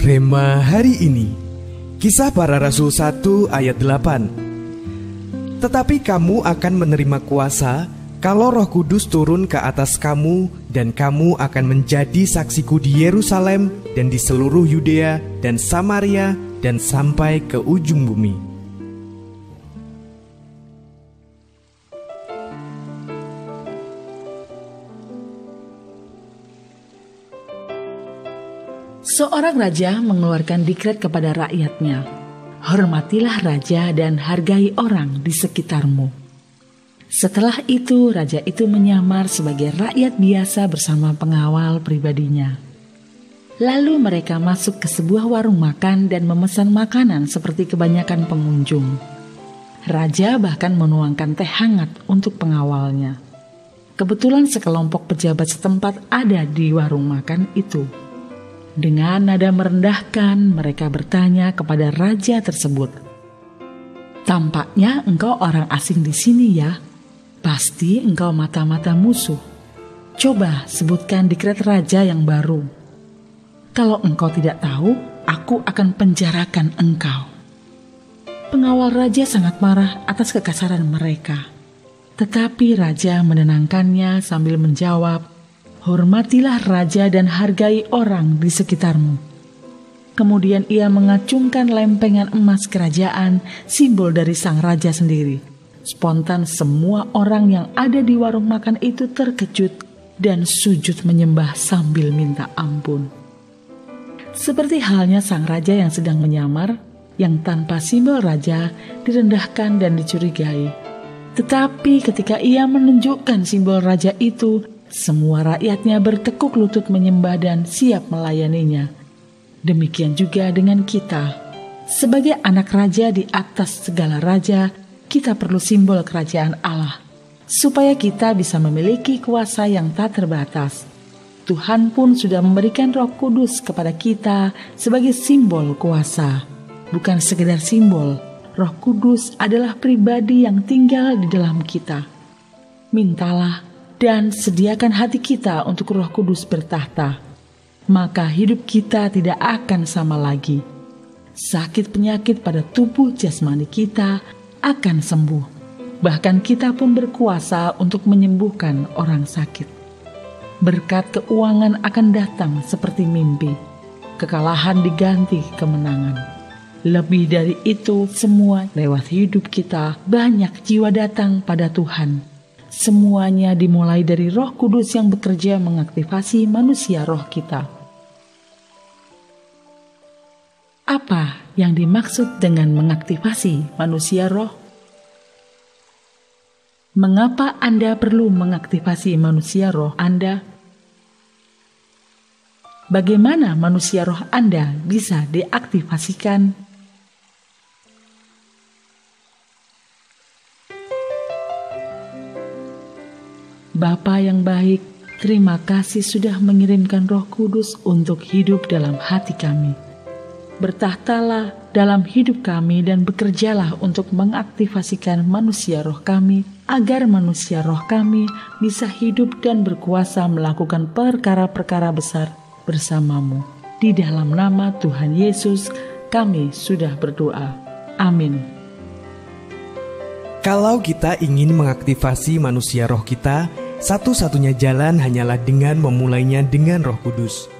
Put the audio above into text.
Rema hari ini, Kisah Para Rasul 1 ayat 8. Tetapi kamu akan menerima kuasa kalau Roh Kudus turun ke atas kamu, dan kamu akan menjadi saksiku di Yerusalem dan di seluruh Yudea dan Samaria dan sampai ke ujung bumi. Seorang raja mengeluarkan dekret kepada rakyatnya, "Hormatilah raja dan hargai orang di sekitarmu." Setelah itu, raja itu menyamar sebagai rakyat biasa bersama pengawal pribadinya. Lalu mereka masuk ke sebuah warung makan dan memesan makanan seperti kebanyakan pengunjung. Raja bahkan menuangkan teh hangat untuk pengawalnya. Kebetulan sekelompok pejabat setempat ada di warung makan itu. Dengan nada merendahkan, mereka bertanya kepada raja tersebut, "Tampaknya engkau orang asing di sini ya? Pasti engkau mata-mata musuh. Coba sebutkan dekret raja yang baru. Kalau engkau tidak tahu, aku akan penjarakan engkau." Pengawal raja sangat marah atas kekasaran mereka. Tetapi raja menenangkannya sambil menjawab, "Hormatilah raja dan hargai orang di sekitarmu." Kemudian ia mengacungkan lempengan emas kerajaan, simbol dari sang raja sendiri. Spontan semua orang yang ada di warung makan itu terkejut dan sujud menyembah sambil minta ampun. Seperti halnya sang raja yang sedang menyamar, yang tanpa simbol raja direndahkan dan dicurigai. Tetapi ketika ia menunjukkan simbol raja itu, semua rakyatnya bertekuk lutut menyembah dan siap melayaninya. Demikian juga dengan kita. Sebagai anak raja di atas segala raja, kita perlu simbol kerajaan Allah, supaya kita bisa memiliki kuasa yang tak terbatas. Tuhan pun sudah memberikan Roh Kudus kepada kita sebagai simbol kuasa. Bukan sekedar simbol, Roh Kudus adalah pribadi yang tinggal di dalam kita. Mintalah dan sediakan hati kita untuk Roh Kudus bertahta, maka hidup kita tidak akan sama lagi. Sakit penyakit pada tubuh jasmani kita akan sembuh. Bahkan kita pun berkuasa untuk menyembuhkan orang sakit. Berkat keuangan akan datang seperti mimpi. Kekalahan diganti kemenangan. Lebih dari itu semua, lewat hidup kita banyak jiwa datang pada Tuhan. Semuanya dimulai dari Roh Kudus yang bekerja mengaktifasi manusia roh kita. Apa yang dimaksud dengan mengaktifasi manusia roh? Mengapa Anda perlu mengaktifasi manusia roh Anda? Bagaimana manusia roh Anda bisa diaktifasikan? Bapa yang baik, terima kasih sudah mengirimkan Roh Kudus untuk hidup dalam hati kami. Bertahtalah dalam hidup kami dan bekerjalah untuk mengaktifasikan manusia roh kami, agar manusia roh kami bisa hidup dan berkuasa melakukan perkara-perkara besar bersamamu. Di dalam nama Tuhan Yesus, kami sudah berdoa. Amin. Kalau kita ingin mengaktifasi manusia roh kita, satu-satunya jalan hanyalah dengan memulainya dengan Roh Kudus.